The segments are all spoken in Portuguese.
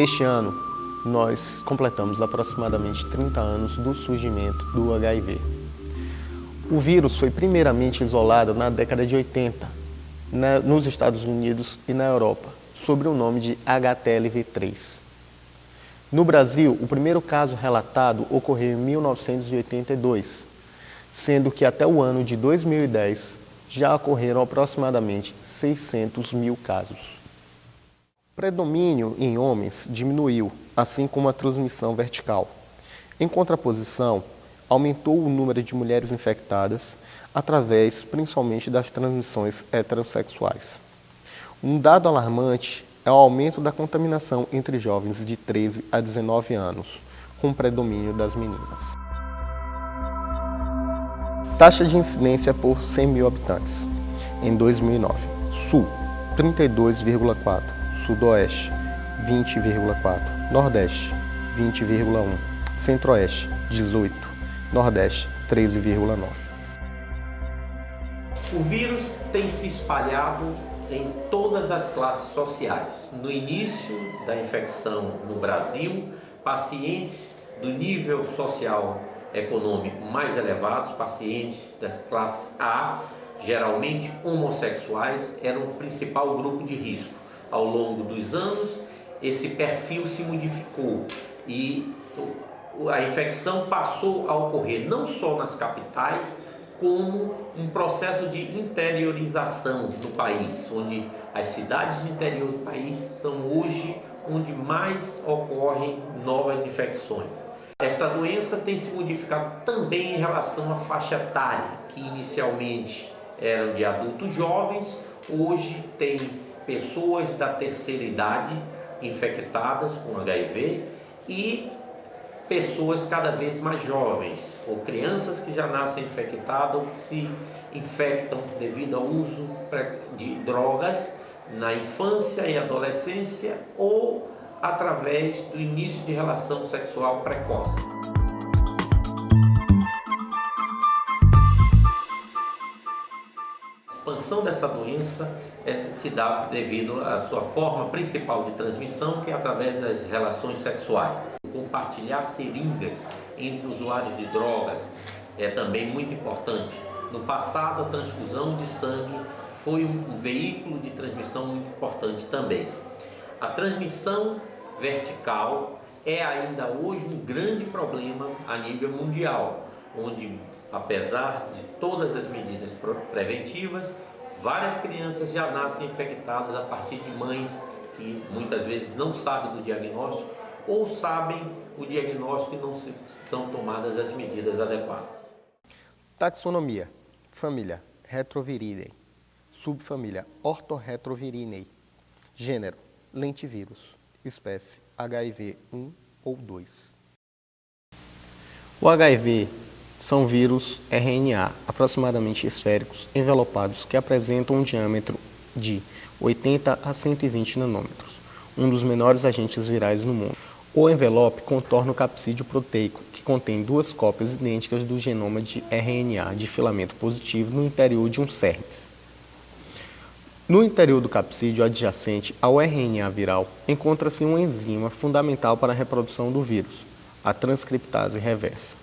Este ano, nós completamos aproximadamente 30 anos do surgimento do HIV. O vírus foi primeiramente isolado na década de 80, nos Estados Unidos e na Europa, sob o nome de HTLV-3. No Brasil, o primeiro caso relatado ocorreu em 1982, sendo que até o ano de 2010 já ocorreram aproximadamente 600 mil casos. O predomínio em homens diminuiu, assim como a transmissão vertical. Em contraposição, aumentou o número de mulheres infectadas através principalmente das transmissões heterossexuais. Um dado alarmante é o aumento da contaminação entre jovens de 13 a 19 anos, com predomínio das meninas. Taxa de incidência por 100 mil habitantes. Em 2009, Sul, 32,4, Sudoeste, 20,4, Nordeste, 20,1, Centro-Oeste, 18, Nordeste, 13,9. O vírus tem se espalhado em todas as classes sociais. No início da infecção no Brasil, pacientes do nível social econômico mais elevados, pacientes das classes A, geralmente homossexuais, eram o principal grupo de risco. Ao longo dos anos, esse perfil se modificou e a infecção passou a ocorrer não só nas capitais, como um processo de interiorização do país, onde as cidades do interior do país são hoje onde mais ocorrem novas infecções. Esta doença tem se modificado também em relação à faixa etária, que inicialmente eram de adultos jovens, hoje tem pessoas da terceira idade infectadas com HIV e pessoas cada vez mais jovens, ou crianças que já nascem infectadas ou que se infectam devido ao uso de drogas na infância e adolescência ou através do início de relação sexual precoce. A expansão dessa doença se dá devido à sua forma principal de transmissão, que é através das relações sexuais. Compartilhar seringas entre usuários de drogas é também muito importante. No passado, a transfusão de sangue foi um veículo de transmissão muito importante também. A transmissão vertical é ainda hoje um grande problema a nível mundial, onde, apesar de todas as medidas preventivas, várias crianças já nascem infectadas a partir de mães que muitas vezes não sabem do diagnóstico ou sabem o diagnóstico e não são tomadas as medidas adequadas. Taxonomia. Família Retroviridae. Subfamília Orthorretroviridae. Gênero Lentivírus. Espécie HIV 1 ou 2. O HIV são vírus RNA aproximadamente esféricos envelopados que apresentam um diâmetro de 80 a 120 nanômetros, um dos menores agentes virais no mundo. O envelope contorna o capsídeo proteico, que contém duas cópias idênticas do genoma de RNA de filamento positivo no interior de um cérnex. No interior do capsídeo adjacente ao RNA viral, encontra-se uma enzima fundamental para a reprodução do vírus, a transcriptase reversa.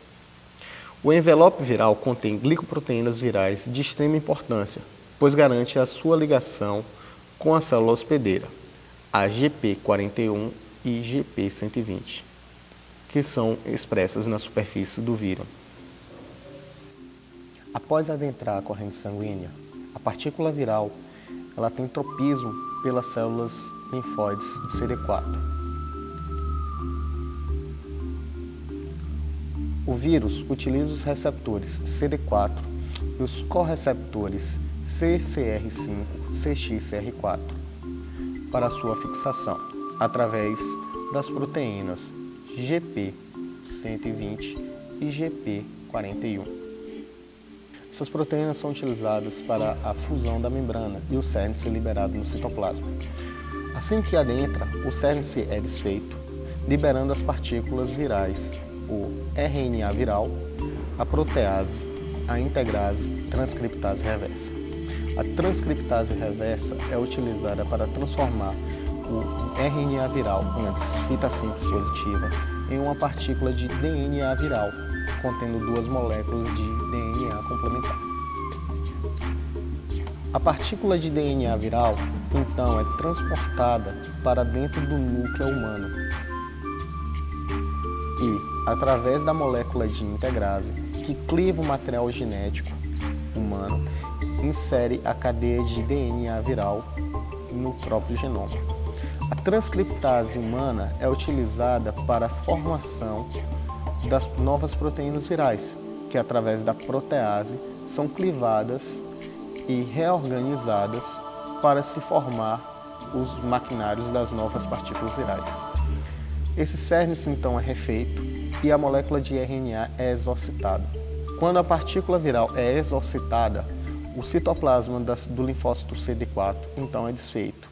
O envelope viral contém glicoproteínas virais de extrema importância, pois garante a sua ligação com a célula hospedeira, a GP41 e GP120, que são expressas na superfície do vírus. Após adentrar a corrente sanguínea, a partícula viral ela tem tropismo pelas células linfóides CD4. O vírus utiliza os receptores CD4 e os correceptores CCR5, CXCR4 para sua fixação, através das proteínas GP120 e GP41. Essas proteínas são utilizadas para a fusão da membrana e o cérnice liberado no citoplasma. Assim que adentra, o cérnice é desfeito, liberando as partículas virais, o RNA viral, a protease, a integrase, transcriptase reversa. A transcriptase reversa é utilizada para transformar o RNA viral antes fita síntese positiva em uma partícula de DNA viral, contendo 2 moléculas de DNA complementar. A partícula de DNA viral, então, é transportada para dentro do núcleo humano e, através da molécula de integrase, que cliva o material genético humano, insere a cadeia de DNA viral no próprio genoma. A transcriptase humana é utilizada para a formação das novas proteínas virais, que através da protease são clivadas e reorganizadas para se formar os maquinários das novas partículas virais. Esse cerne então é refeito e a molécula de RNA é exorcitada. Quando a partícula viral é exorcitada, o citoplasma do linfócito CD4 então é desfeito,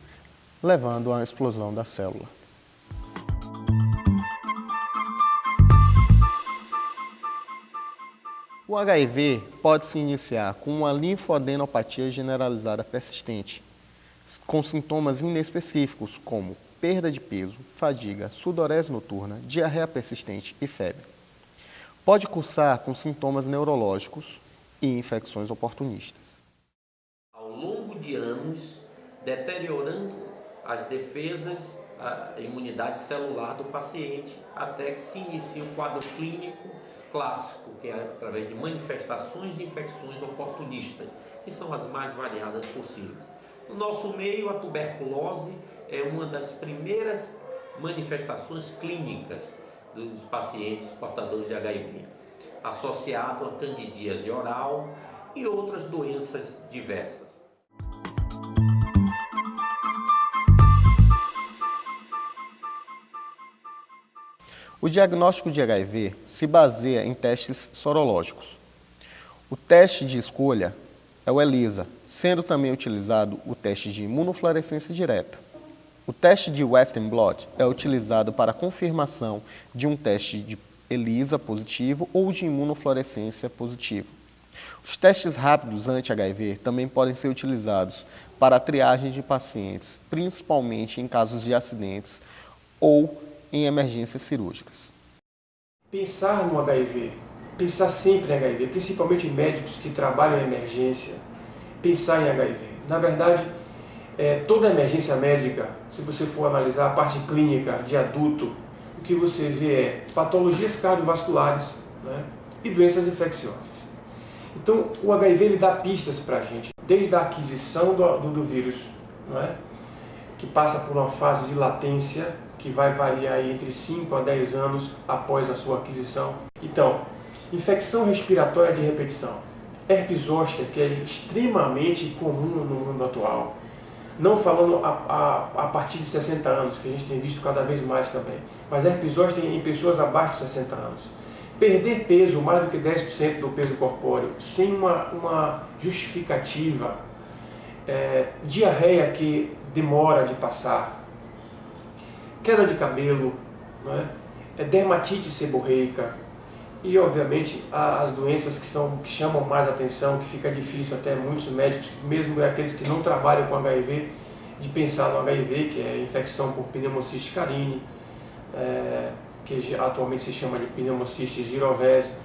levando à explosão da célula. O HIV pode se iniciar com uma linfoadenopatia generalizada persistente, com sintomas inespecíficos como perda de peso, fadiga, sudorese noturna, diarreia persistente e febre. Pode cursar com sintomas neurológicos e infecções oportunistas. Ao longo de anos, deteriorando as defesas, a imunidade celular do paciente, até que se inicia um quadro clínico clássico, que é através de manifestações de infecções oportunistas, que são as mais variadas possíveis. No nosso meio, a tuberculose é uma das primeiras manifestações clínicas dos pacientes portadores de HIV, associado a candidíase oral e outras doenças diversas. O diagnóstico de HIV se baseia em testes sorológicos. O teste de escolha é o ELISA, sendo também utilizado o teste de imunofluorescência direta. O teste de Western blot é utilizado para a confirmação de um teste de ELISA positivo ou de imunofluorescência positivo. Os testes rápidos anti-HIV também podem ser utilizados para a triagem de pacientes, principalmente em casos de acidentes ou em emergências cirúrgicas. Pensar no HIV, pensar sempre em HIV, principalmente médicos que trabalham em emergência, pensar em HIV. Na verdade, toda emergência médica, se você for analisar a parte clínica de adulto, o que você vê é patologias cardiovasculares, né, e doenças infecciosas. Então, o HIV ele dá pistas para a gente, desde a aquisição do vírus, não é? Que passa por uma fase de latência, que vai variar aí entre 5 a 10 anos após a sua aquisição. Então, infecção respiratória de repetição, herpes zoster, que é extremamente comum no mundo atual, não falando a partir de 60 anos, que a gente tem visto cada vez mais também, mas herpes zoster em pessoas abaixo de 60 anos. Perder peso, mais do que 10% do peso corpóreo, sem uma justificativa, diarreia que demora de passar, queda de cabelo, não é? Dermatite seborreica e, obviamente, as doenças que chamam mais atenção, que fica difícil até muitos médicos, mesmo aqueles que não trabalham com HIV, de pensar no HIV, que é a infecção por pneumociste carine, que atualmente se chama de pneumociste girovese,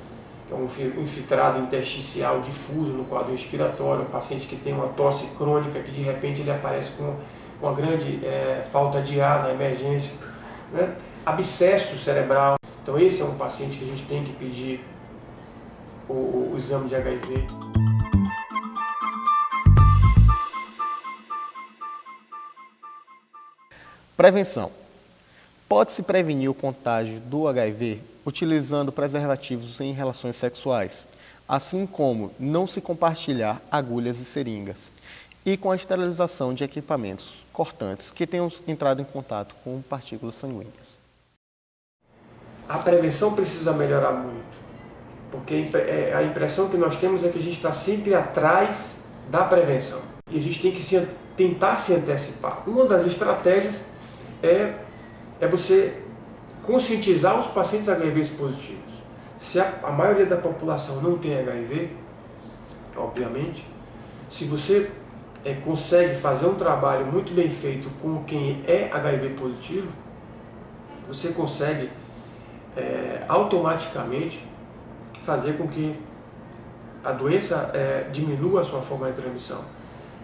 que é um infiltrado intersticial difuso no quadro respiratório, um paciente que tem uma tosse crônica que de repente ele aparece com uma grande falta de ar na emergência, né? Abscesso cerebral. Então esse é um paciente que a gente tem que pedir o exame de HIV. Prevenção. Pode-se prevenir o contágio do HIV utilizando preservativos em relações sexuais, assim como não se compartilhar agulhas e seringas, e com a esterilização de equipamentos cortantes que tenham entrado em contato com partículas sanguíneas. A prevenção precisa melhorar muito, porque a impressão que nós temos é que a gente está sempre atrás da prevenção e a gente tem que tentar se antecipar. Uma das estratégias é você conscientizar os pacientes HIV positivos. Se a maioria da população não tem HIV, obviamente, se você consegue fazer um trabalho muito bem feito com quem é HIV positivo, você consegue automaticamente fazer com que a doença diminua a sua forma de transmissão.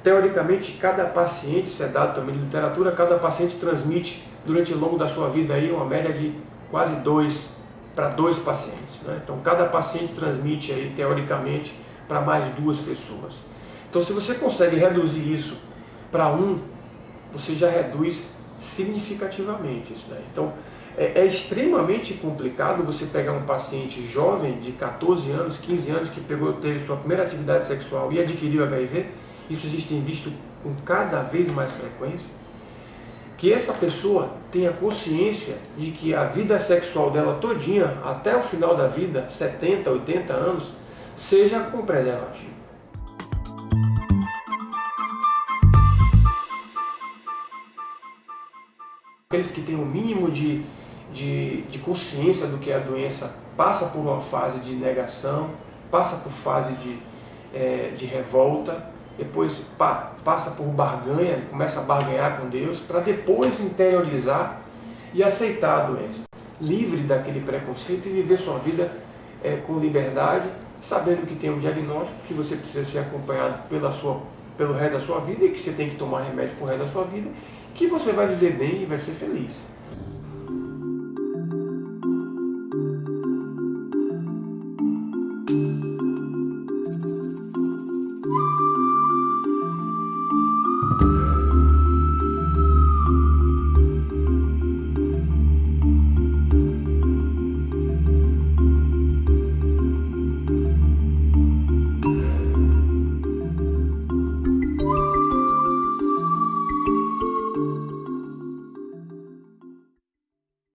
Teoricamente, cada paciente, isso é dado também de literatura, cada paciente transmite durante o longo da sua vida aí uma média de quase 2 para 2 pacientes, né? Então, cada paciente transmite aí, teoricamente, para mais 2 pessoas. Então, se você consegue reduzir isso para 1, você já reduz significativamente isso daí. Então, é extremamente complicado você pegar um paciente jovem de 14 anos, 15 anos, que teve sua primeira atividade sexual e adquiriu HIV, isso existe visto com cada vez mais frequência, que essa pessoa tenha consciência de que a vida sexual dela todinha, até o final da vida, 70, 80 anos, seja com preservativo. Aqueles que têm o mínimo de consciência do que é a doença, passa por uma fase de negação, passa por fase de revolta, depois passa por barganha, começa a barganhar com Deus, para depois interiorizar e aceitar a doença. Livre daquele preconceito e viver sua vida com liberdade, sabendo que tem um diagnóstico, que você precisa ser acompanhado pelo resto da sua vida e que você tem que tomar remédio pro resto da sua vida, que você vai viver bem e vai ser feliz.